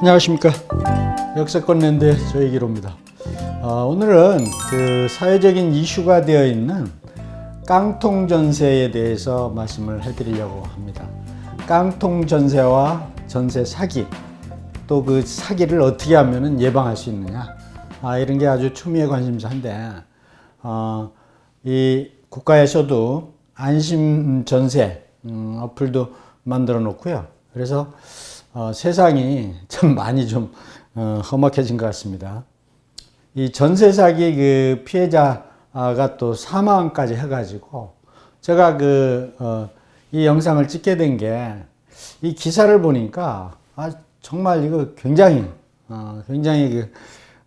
안녕하십니까. 역사권 랜드의 조혜기로입니다. 오늘은 그 사회적인 이슈가 되어 있는 깡통 전세에 대해서 말씀을 해드리려고 합니다. 깡통 전세와 전세 사기, 또 그 사기를 어떻게 하면 예방할 수 있느냐, 이런 게 아주 초미의 관심사인데, 이 국가에서도 안심 전세 어플도 만들어 놓고요. 그래서 세상이 참 많이 좀 험악해진 것 같습니다. 이 전세 사기 그 피해자가 또 사망까지 해가지고 제가 이 영상을 찍게 된 게 이 기사를 보니까 정말 이거 굉장히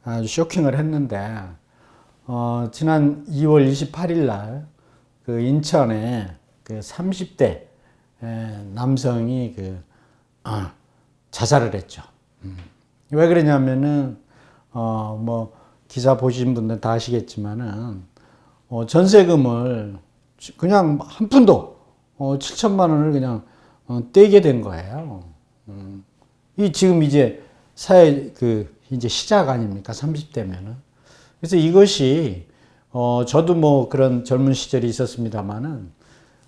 아주 쇼킹을 했는데, 지난 2월 28일 날 그 인천에 그 30대 남성이 자살을 했죠. 왜 그러냐면은 뭐 기사 보신 분들 다 아시겠지만은 전세금을 그냥 한 푼도 7천만 원을 그냥 떼게 된 거예요. 이 지금 이제 사회 이제 시작 아닙니까? 30대면은. 그래서 이것이 저도 뭐 그런 젊은 시절이 있었습니다만은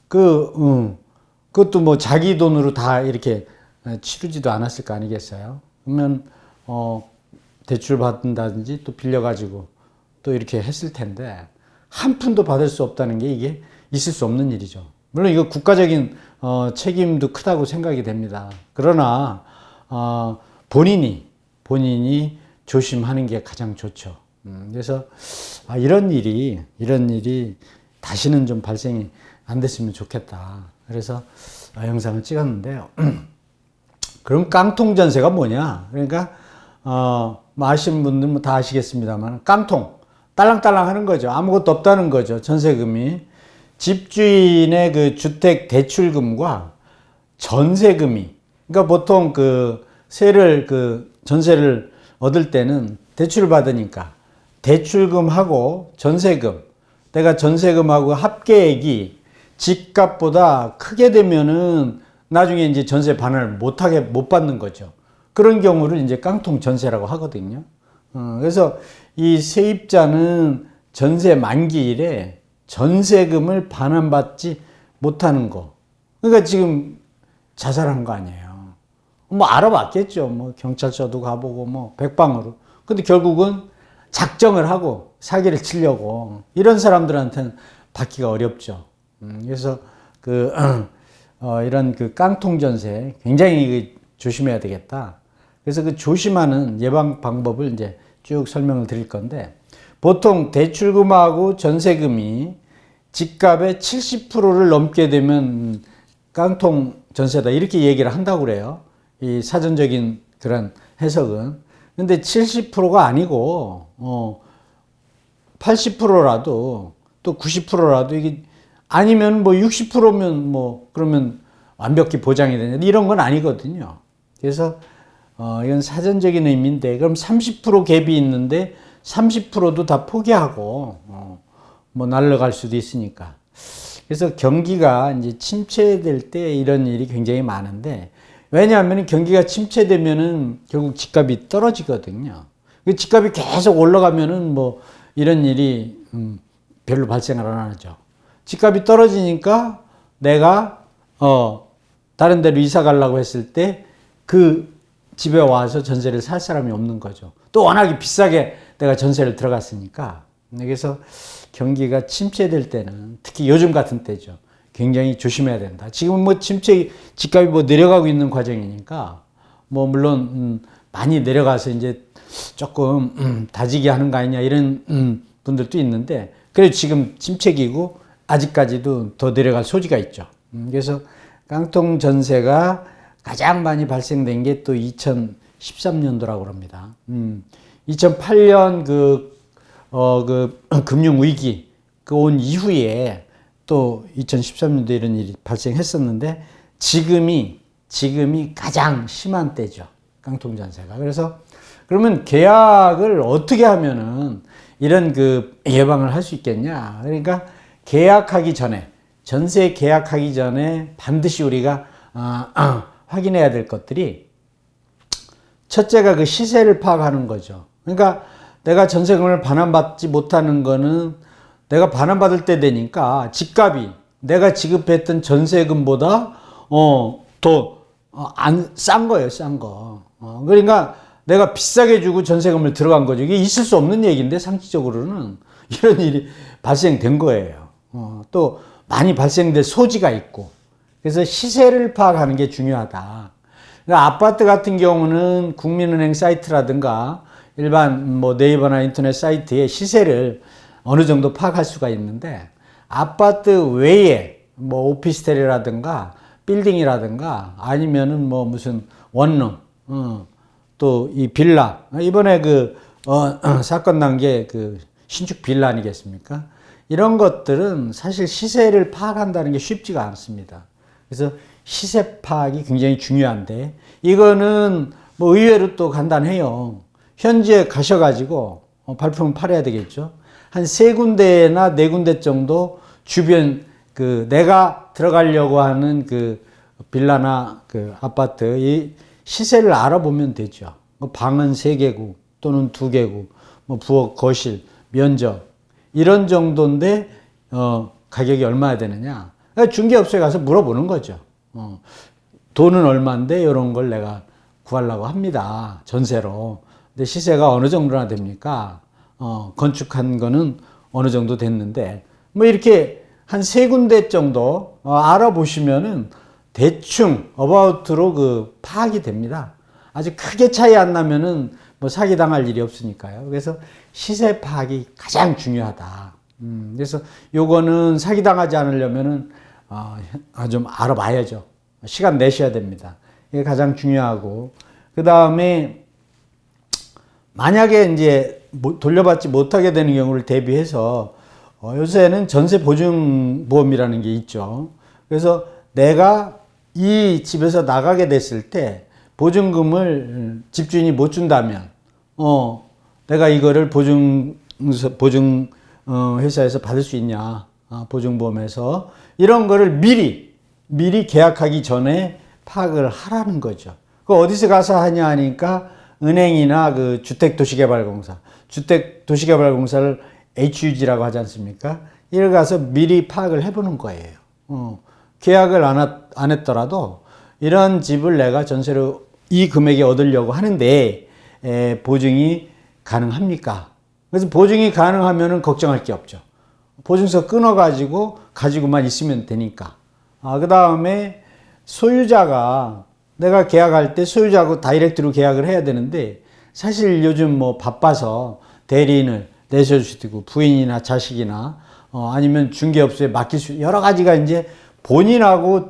그것도 뭐 자기 돈으로 다 이렇게 치르지도 않았을 거 아니겠어요? 그러면 대출 받는다든지 또 빌려가지고 또 이렇게 했을 텐데, 한 푼도 받을 수 없다는 게 이게 있을 수 없는 일이죠. 물론 이거 국가적인 책임도 크다고 생각이 됩니다. 그러나 본인이 조심하는 게 가장 좋죠. 그래서 이런 일이 다시는 좀 발생이 안 됐으면 좋겠다. 그래서 영상을 찍었는데요. 그럼 깡통 전세가 뭐냐? 그러니까 아시는 분들은 다 아시겠습니다만, 깡통, 딸랑딸랑 하는 거죠. 아무것도 없다는 거죠. 전세금이 집주인의 그 주택 대출금과 전세금이, 그러니까 보통 전세를 얻을 때는 대출을 받으니까 대출금하고 전세금, 내가 전세금하고 합계액이 집값보다 크게 되면은 나중에 이제 전세 반환을 못 받는 거죠. 그런 경우를 이제 깡통 전세라고 하거든요. 그래서 이 세입자는 전세 만기일에 전세금을 반환받지 못하는 거. 그러니까 지금 자살한 거 아니에요. 뭐 알아봤겠죠. 뭐 경찰서도 가보고 뭐 백방으로. 근데 결국은 작정을 하고 사기를 치려고, 이런 사람들한테는 받기가 어렵죠. 그래서 이런 깡통 전세 굉장히 조심해야 되겠다. 그래서 조심하는 예방 방법을 이제 쭉 설명을 드릴 건데, 보통 대출금하고 전세금이 집값의 70%를 넘게 되면 깡통 전세다, 이렇게 얘기를 한다고 그래요. 이 사전적인 그런 해석은. 근데 70%가 아니고 80%라도 또 90%라도 이게 아니면 뭐 60%면 뭐 그러면 완벽히 보장이 되냐, 이런 건 아니거든요. 그래서 이건 사전적인 의미인데, 그럼 30% 갭이 있는데 30%도 다 포기하고 뭐 날아갈 수도 있으니까. 그래서 경기가 이제 침체될 때 이런 일이 굉장히 많은데, 왜냐하면 경기가 침체되면은 결국 집값이 떨어지거든요. 집값이 계속 올라가면은 뭐 이런 일이 별로 발생을 안 하죠. 집값이 떨어지니까 내가 다른 데로 이사 가려고 했을 때 그 집에 와서 전세를 살 사람이 없는 거죠. 또 워낙에 비싸게 내가 전세를 들어갔으니까. 그래서 경기가 침체될 때는, 특히 요즘 같은 때죠, 굉장히 조심해야 된다. 지금은 뭐 집값이 뭐 내려가고 있는 과정이니까 뭐 물론 많이 내려가서 이제 조금 다지게 하는 거 아니냐, 이런 분들도 있는데, 그래도 지금 침체기고 아직까지도 더 내려갈 소지가 있죠. 그래서 깡통 전세가 가장 많이 발생된 게 또 2013년도라고 합니다. 2008년 금융위기 온 이후에 또 2013년도에 이런 일이 발생했었는데, 지금이 가장 심한 때죠. 깡통 전세가. 그래서 그러면 계약을 어떻게 하면은 이런 예방을 할 수 있겠냐? 그러니까 계약하기 전에, 전세 계약하기 전에 반드시 우리가 확인해야 될 것들이, 첫째가 그 시세를 파악하는 거죠. 그러니까 내가 전세금을 반환받지 못하는 거는 내가 반환받을 때 되니까 집값이 내가 지급했던 전세금보다 싼 거예요, 싼 거. 그러니까 내가 비싸게 주고 전세금을 들어간 거죠. 이게 있을 수 없는 얘기인데 상식적으로는 이런 일이 발생된 거예요. 또 많이 발생될 소지가 있고. 그래서 시세를 파악하는 게 중요하다. 그러니까 아파트 같은 경우는 국민은행 사이트라든가 일반 뭐 네이버나 인터넷 사이트에 시세를 어느 정도 파악할 수가 있는데 아파트 외에 뭐 오피스텔이라든가 빌딩이라든가 아니면은 뭐 무슨 원룸, 또 이 빌라, 이번에 사건 난 게 신축 빌라 아니겠습니까? 이런 것들은 사실 시세를 파악한다는 게 쉽지가 않습니다. 그래서 시세 파악이 굉장히 중요한데 이거는 뭐 의외로 또 간단해요. 현지에 가셔가지고 발품을 팔아야 되겠죠. 한 3군데나 4군데 정도 주변 내가 들어가려고 하는 빌라나 아파트 이 시세를 알아보면 되죠. 방은 3개구 또는 2개구, 뭐 부엌, 거실, 면적 이런 정도인데 가격이 얼마야 되느냐. 중개업소에 가서 물어보는 거죠. 돈은 얼마인데 이런 걸 내가 구하려고 합니다. 전세로. 근데 시세가 어느 정도나 됩니까? 건축한 거는 어느 정도 됐는데 뭐 이렇게 한 3군데 정도 알아보시면은 대충 어바웃으로 파악이 됩니다. 아주 크게 차이 안 나면은 뭐 사기당할 일이 없으니까요. 그래서 시세 파악이 가장 중요하다. 그래서 요거는 사기당하지 않으려면은 좀 알아봐야죠. 시간 내셔야 됩니다. 이게 가장 중요하고 그 다음에 만약에 이제 돌려받지 못하게 되는 경우를 대비해서 요새는 전세 보증보험이라는 게 있죠. 그래서 내가 이 집에서 나가게 됐을 때 보증금을 집주인이 못 준다면 내가 이거를 보증 회사에서 받을 수 있냐, 보증보험에서 이런 거를 미리 계약하기 전에 파악을 하라는 거죠. 그 어디서 가서 하냐 하니까 은행이나 주택도시개발공사, 주택도시개발공사를 HUG라고 하지 않습니까? 이를 가서 미리 파악을 해보는 거예요. 계약을 안 했더라도 이런 집을 내가 전세로 이 금액에 얻으려고 하는데 보증이 가능합니까? 그래서 보증이 가능하면은 걱정할 게 없죠. 보증서 가지고만 있으면 되니까. 그 다음에 소유자가 내가 계약할 때 소유자하고 다이렉트로 계약을 해야 되는데 사실 요즘 뭐 바빠서 대리인을 내실 수도 있고 부인이나 자식이나 아니면 중개업소에 맡길 여러 가지가 이제 본인하고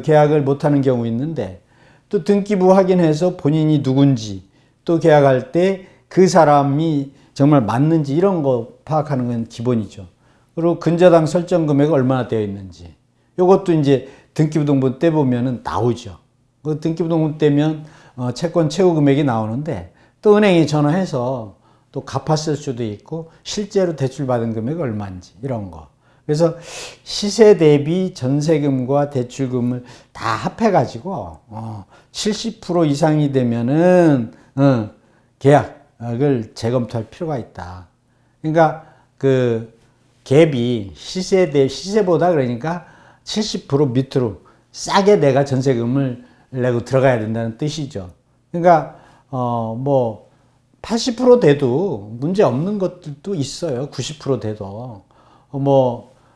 계약을 못하는 경우 있는데 또 등기부 확인해서 본인이 누군지 또 계약할 때 그 사람이 정말 맞는지 이런 거 파악하는 건 기본이죠. 그리고 근저당 설정 금액이 얼마나 되어 있는지 이것도 이제 등기부등본 때 보면은 나오죠. 그 등기부등본 떼면 채권 채무 금액이 나오는데 또 은행에 전화해서 또 갚았을 수도 있고 실제로 대출받은 금액이 얼마인지 이런 거. 그래서 시세 대비 전세금과 대출금을 다 합해가지고 70% 이상이 되면은 계약을 재검토할 필요가 있다. 그러니까 갭이 시세보다 그러니까 70% 밑으로 싸게 내가 전세금을 내고 들어가야 된다는 뜻이죠. 그러니까 80% 돼도 문제 없는 것들도 있어요. 90% 돼도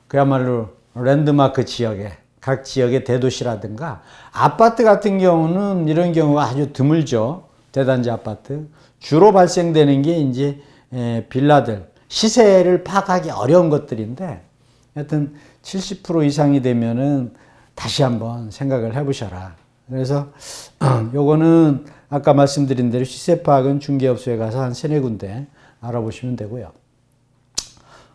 그야말로 랜드마크 지역에 각 지역의 대도시라든가 아파트 같은 경우는 이런 경우가 아주 드물죠. 대단지 아파트 주로 발생되는 게 이제 빌라들 시세를 파악하기 어려운 것들인데 하여튼 70% 이상이 되면은 다시 한번 생각을 해보셔라. 그래서 요거는 아까 말씀드린 대로 시세 파악은 중개업소에 가서 한 3-4군데 알아보시면 되고요.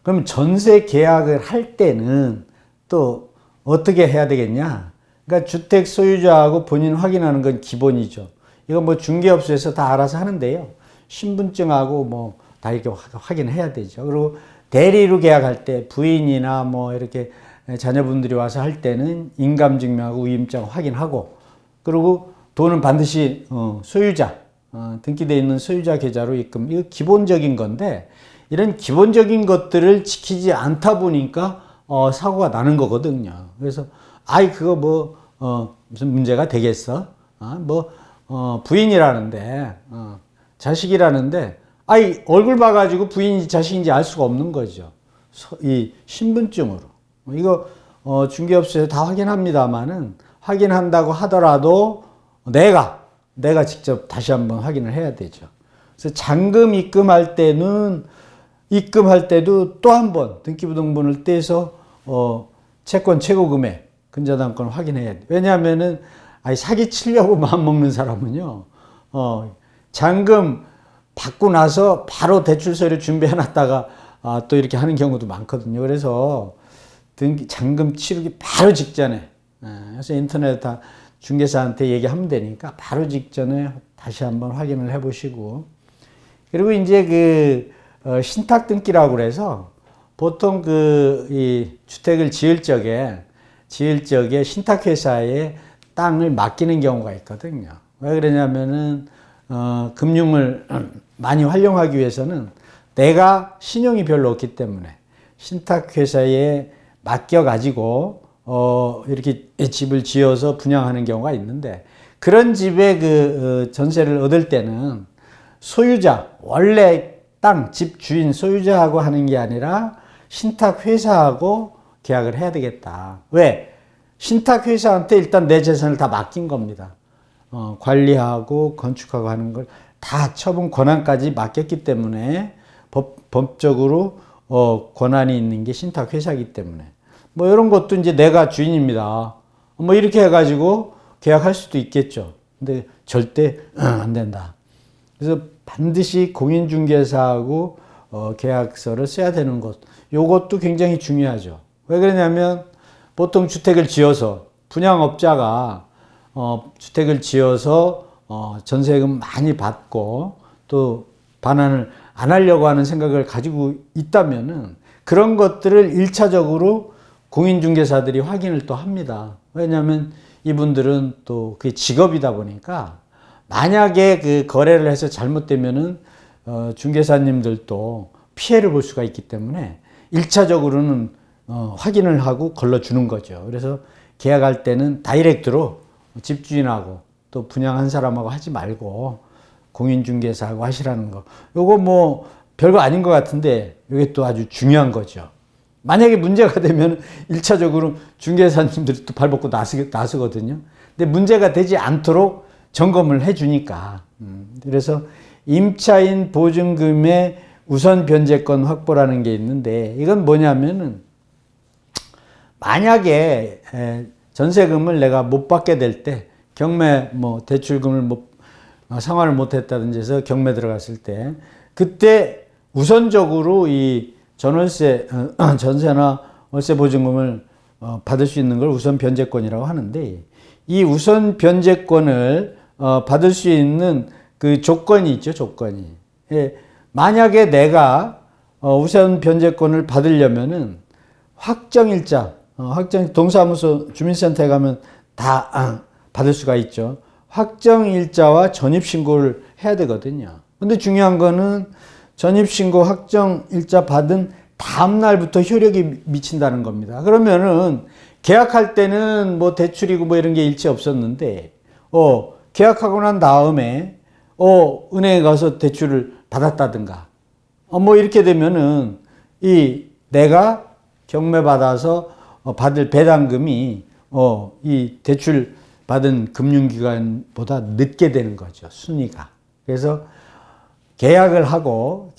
그럼 전세 계약을 할 때는 또 어떻게 해야 되겠냐? 그러니까 주택 소유자하고 본인 확인하는 건 기본이죠. 이거 뭐 중개업소에서 다 알아서 하는데요. 신분증하고 다 이렇게 확인해야 되죠. 그리고 대리로 계약할 때 부인이나 이렇게 자녀분들이 와서 할 때는 인감증명하고 위임장 확인하고 그리고 돈은 반드시 소유자 등기되어 있는 소유자 계좌로 입금. 이거 기본적인 건데 이런 기본적인 것들을 지키지 않다 보니까 사고가 나는 거거든요. 그래서 그거 무슨 문제가 되겠어? 부인이라는데 자식이라는데 얼굴 봐가지고 부인인지 자식인지 알 수가 없는 거죠. 이 신분증으로. 이거 중개업소에서 다 확인합니다만은 확인한다고 하더라도 내가 직접 다시 한번 확인을 해야 되죠. 그래서 잔금 입금할 때도 또 한 번 등기부등본을 떼서 채권 최고 금액 근저당권 확인해야 돼. 왜냐하면은 사기 치려고 마음 먹는 사람은요, 잔금 받고 나서 바로 대출 서류 준비해 놨다가 또 이렇게 하는 경우도 많거든요. 그래서 잔금 치르기 바로 직전에, 그래서 인터넷 다 중개사한테 얘기하면 되니까 바로 직전에 다시 한번 확인을 해 보시고, 그리고 이제 신탁 등기라고 그래서 보통 이 주택을 지을 적에 신탁회사에 땅을 맡기는 경우가 있거든요. 왜 그러냐면은, 금융을 많이 활용하기 위해서는 내가 신용이 별로 없기 때문에 신탁회사에 맡겨가지고, 이렇게 집을 지어서 분양하는 경우가 있는데, 그런 집에 전세를 얻을 때는 소유자, 원래 집 주인 소유자하고 하는 게 아니라 신탁회사하고 계약을 해야 되겠다. 왜? 신탁회사한테 일단 내 재산을 다 맡긴 겁니다. 관리하고 건축하고 하는 걸 다 처분 권한까지 맡겼기 때문에 법적으로 권한이 있는 게 신탁회사이기 때문에 이런 것도 이제 내가 주인입니다. 이렇게 해가지고 계약할 수도 있겠죠. 근데 절대 안 된다. 그래서 반드시 공인중개사하고 계약서를 써야 되는 것. 요것도 굉장히 중요하죠. 왜 그러냐면 보통 주택을 지어서 분양업자가 주택을 지어서 전세금 많이 받고 또 반환을 안 하려고 하는 생각을 가지고 있다면은 그런 것들을 1차적으로 공인중개사들이 확인을 또 합니다. 왜냐하면 이분들은 또 그게 직업이다 보니까 만약에 거래를 해서 잘못되면은 중개사님들도 피해를 볼 수가 있기 때문에 1차적으로는 확인을 하고 걸러주는 거죠. 그래서 계약할 때는 다이렉트로 집주인하고 또 분양한 사람하고 하지 말고 공인중개사하고 하시라는 거. 요거 별거 아닌 것 같은데 이게 또 아주 중요한 거죠. 만약에 문제가 되면 1차적으로 중개사님들이 또 발벗고 나서거든요. 근데 문제가 되지 않도록 점검을 해주니까. 그래서 임차인 보증금의 우선 변제권 확보라는 게 있는데 이건 뭐냐면은 만약에 전세금을 내가 못 받게 될 때 경매 대출금을 상환을 못 했다든지 해서 경매 들어갔을 때 그때 우선적으로 이 전세나 월세 보증금을 받을 수 있는 걸 우선 변제권이라고 하는데 이 우선 변제권을 받을 수 있는 그 조건이 있죠, 조건이. 만약에 내가 우선 변제권을 받으려면은 확정일자, 동사무소 주민센터에 가면 다 받을 수가 있죠. 확정일자와 전입신고를 해야 되거든요. 근데 중요한 거는 전입신고 확정일자 받은 다음 날부터 효력이 미친다는 겁니다. 그러면은 계약할 때는 대출이고 이런 게 일체 없었는데, 계약하고 난 다음에, 은행에 가서 대출을 받았다든가, 이렇게 되면은 내가 경매 받아서 받을 배당금이, 이 대출 받은 금융기관보다 늦게 되는 거죠, 순위가. 그래서 계약을 하고,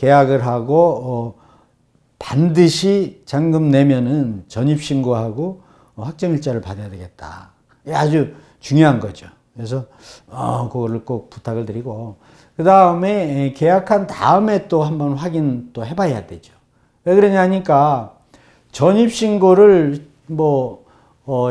반드시 잔금 내면은 전입신고하고 확정일자를 받아야 되겠다. 아주 중요한 거죠. 그래서, 그거를 꼭 부탁을 드리고, 그 다음에 계약한 다음에 또 한번 확인 또 해봐야 되죠. 왜 그러냐니까, 전입신고를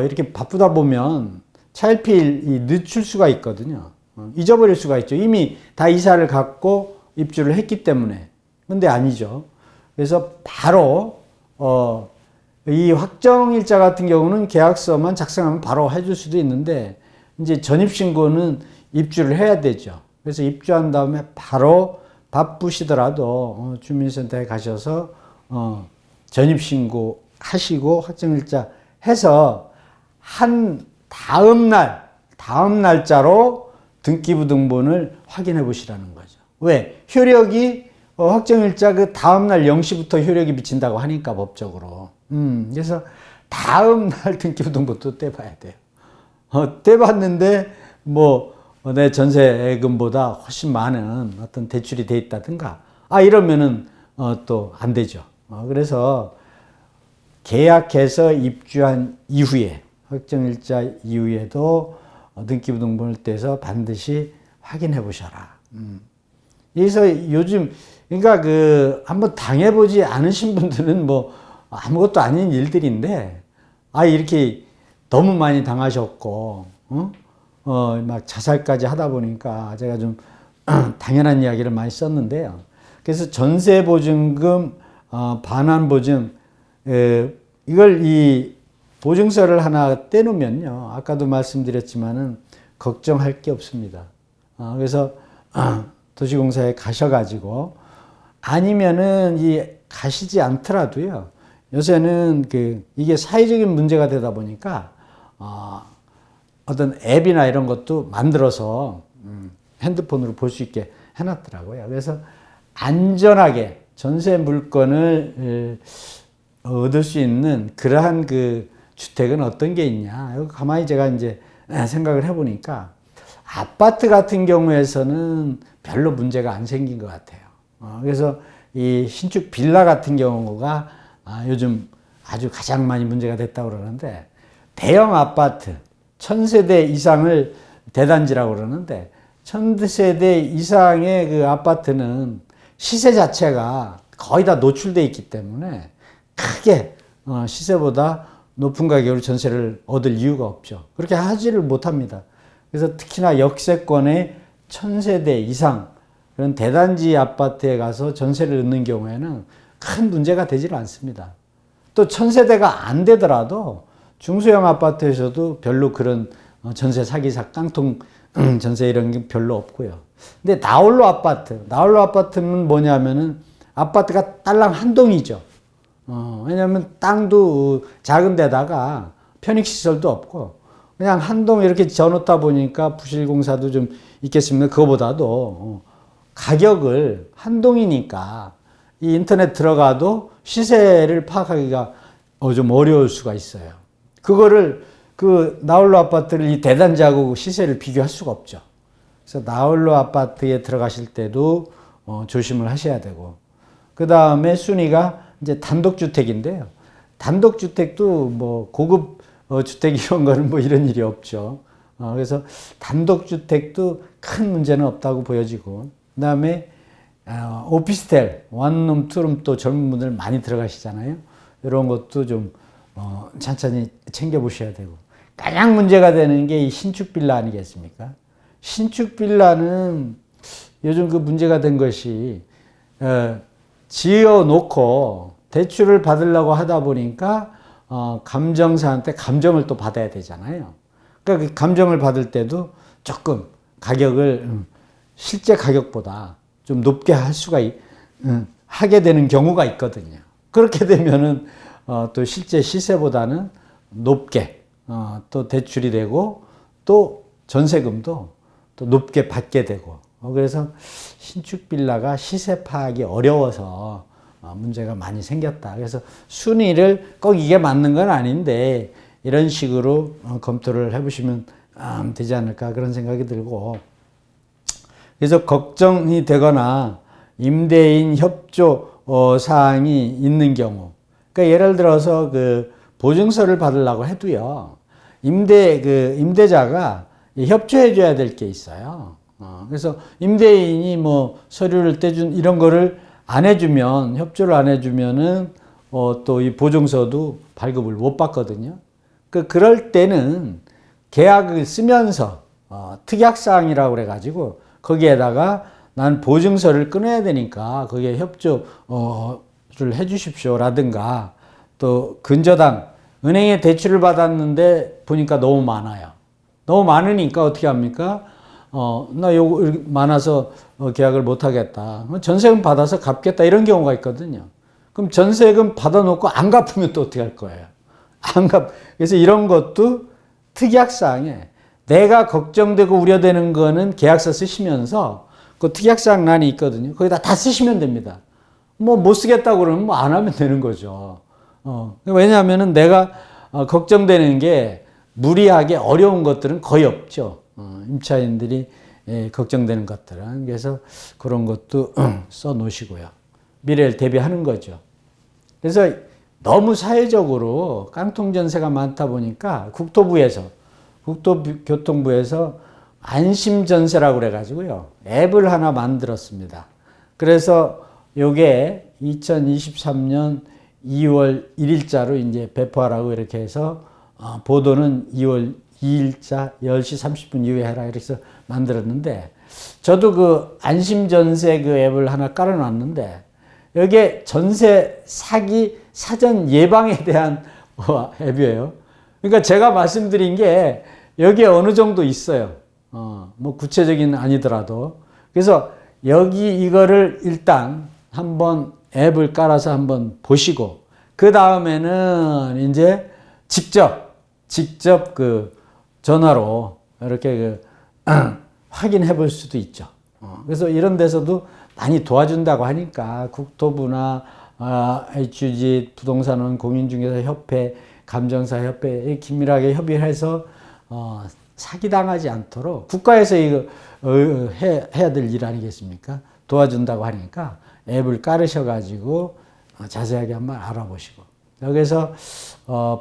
이렇게 바쁘다 보면 차일피일 늦출 수가 있거든요. 잊어버릴 수가 있죠. 이미 다 이사를 갖고 입주를 했기 때문에. 근데 아니죠. 그래서 바로 이 확정일자 같은 경우는 계약서만 작성하면 바로 해줄 수도 있는데 이제 전입신고는 입주를 해야 되죠. 그래서 입주한 다음에 바로 바쁘시더라도 주민센터에 가셔서 전입신고 하시고 확정일자 해서 한 다음 날짜로 등기부등본을 확인해 보시라는 거죠. 왜? 효력이 확정일자 그 다음 날 0시부터 효력이 미친다고 하니까 법적으로. 그래서 다음 날 등기부등본도 떼봐야 돼요. 떼봤는데 내 전세금보다 훨씬 많은 어떤 대출이 돼 있다든가 이러면은 또 안 되죠. 그래서 계약해서 입주한 이후에 확정일자 이후에도 등기부등본을 떼서 반드시 확인해 보셔라. 그래서 요즘 그러니까 한번 당해보지 않으신 분들은 아무것도 아닌 일들인데 이렇게 너무 많이 당하셨고 막 자살까지 하다 보니까 제가 좀 당연한 이야기를 많이 썼는데요. 그래서 전세보증금 반환보증 이걸 이 보증서를 하나 떼놓으면요. 아까도 말씀드렸지만은 걱정할 게 없습니다. 그래서 도시공사에 가셔가지고 아니면은 가시지 않더라도요. 요새는 이게 사회적인 문제가 되다 보니까 어떤 앱이나 이런 것도 만들어서 핸드폰으로 볼 수 있게 해놨더라고요. 그래서 안전하게 전세 물건을 얻을 수 있는 그러한 주택은 어떤 게 있냐. 가만히 제가 이제 생각을 해보니까 아파트 같은 경우에서는 별로 문제가 안 생긴 것 같아요. 그래서 이 신축 빌라 같은 경우가 요즘 아주 가장 많이 문제가 됐다고 그러는데 대형 아파트 1000세대 이상을 대단지라고 그러는데 1000세대 이상의 아파트는 시세 자체가 거의 다 노출되어 있기 때문에 크게 시세보다 높은 가격으로 전세를 얻을 이유가 없죠. 그렇게 하지를 못합니다. 그래서 특히나 역세권의 1000세대 이상 그런 대단지 아파트에 가서 전세를 얻는 경우에는 큰 문제가 되질 않습니다. 또 1000세대가 안 되더라도 중소형 아파트에서도 별로 그런 전세 사기사 깡통 전세 이런 게 별로 없고요. 근데 나홀로 아파트는 뭐냐면은 아파트가 딸랑 한 동이죠. 왜냐하면 땅도 작은 데다가 편익시설도 없고 그냥 한 동 이렇게 지어놓다 보니까 부실공사도 좀 있겠습니다. 그거보다도 가격을 한 동이니까 이 인터넷 들어가도 시세를 파악하기가 좀 어려울 수가 있어요. 그거를 나홀로 아파트를 이 대단지하고 시세를 비교할 수가 없죠. 그래서 나홀로 아파트에 들어가실 때도 조심을 하셔야 되고 그 다음에 순위가 이제 단독주택인데요. 단독주택도 고급 주택 이런 거는 이런 일이 없죠. 그래서 단독주택도 큰 문제는 없다고 보여지고 그 다음에 오피스텔 원룸 투룸 또 젊은 분들 많이 들어가시잖아요. 이런 것도 좀 천천히 챙겨보셔야 되고 가장 문제가 되는 게 이 신축 빌라 아니겠습니까? 신축 빌라는 요즘 문제가 된 것이 지어놓고 대출을 받으려고 하다 보니까 감정사한테 감정을 또 받아야 되잖아요. 그러니까 감정을 받을 때도 조금 가격을 실제 가격보다 좀 높게 하게 되는 경우가 있거든요. 그렇게 되면은 또 실제 시세보다는 높게 또 대출이 되고 또 전세금도 또 높게 받게 되고 그래서 신축 빌라가 시세 파악이 어려워서 문제가 많이 생겼다. 그래서 순위를 꼭 이게 맞는 건 아닌데 이런 식으로 검토를 해보시면 되지 않을까 그런 생각이 들고 그래서 걱정이 되거나 임대인 협조 사항이 있는 경우 그러니까 예를 들어서 보증서를 받으려고 해도요 임대자가 협조해 줘야 될 게 있어요. 그래서 임대인이 서류를 떼준 이런 거를 안 해주면 협조를 안 해주면은 또 이 보증서도 발급을 못 받거든요. 그럴 때는 계약을 쓰면서 특약사항이라고 그래가지고 거기에다가 난 보증서를 끊어야 되니까 거기에 협조를 해주십시오라든가 또 근저당 은행에 대출을 받았는데 보니까 너무 많아요. 너무 많으니까 어떻게 합니까? 나 요거 이렇게 많아서 계약을 못 하겠다. 전세금 받아서 갚겠다. 이런 경우가 있거든요. 그럼 전세금 받아놓고 안 갚으면 또 어떻게 할 거예요? 그래서 이런 것도 특약사항에 내가 걱정되고 우려되는 거는 계약서 쓰시면서 그 특약사항란이 있거든요. 거기다 다 쓰시면 됩니다. 뭐 못 쓰겠다고 그러면 뭐 안 하면 되는 거죠. 왜냐하면은 내가 걱정되는 게 무리하게 어려운 것들은 거의 없죠. 임차인들이 걱정되는 것들은. 그래서 그런 것도 써 놓으시고요. 미래를 대비하는 거죠. 그래서 너무 사회적으로 깡통 전세가 많다 보니까 국토교통부에서 안심 전세라고 그래가지고요. 앱을 하나 만들었습니다. 그래서 요게 2023년 2월 1일자로 이제 배포하라고 이렇게 해서 보도는 2월 2일자 10시 30분 이후에 해라 이렇게 해서 만들었는데 저도 그 안심전세 그 앱을 하나 깔아놨는데 여기에 전세 사기 사전 예방에 대한 앱이에요. 그러니까 제가 말씀드린 게 여기에 어느 정도 있어요. 뭐 구체적인 아니더라도. 그래서 여기 이거를 일단 한번 앱을 깔아서 한번 보시고 그 다음에는 이제 직접 그 전화로 이렇게 확인해 볼 수도 있죠. 그래서 이런 데서도 많이 도와준다고 하니까 국토부나 HUG 부동산원 공인중개사협회 감정사협회 긴밀하게 협의해서 사기당하지 않도록 국가에서 이거 해야 될 일 아니겠습니까? 도와준다고 하니까 앱을 깔으셔가지고 자세하게 한번 알아보시고 여기서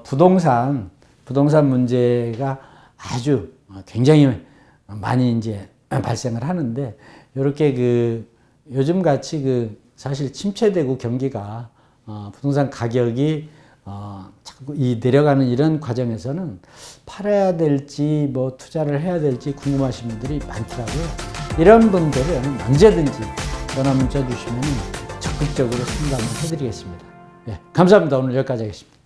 부동산 문제가 아주 굉장히 많이 이제 발생을 하는데 이렇게 요즘 같이 사실 침체되고 경기가 부동산 가격이 자꾸 내려가는 이런 과정에서는 팔아야 될지 뭐 투자를 해야 될지 궁금하신 분들이 많더라고요. 이런 분들은 언제든지 전화 문자 주시면 적극적으로 상담을 해드리겠습니다. 예, 감사합니다. 오늘 여기까지 하겠습니다.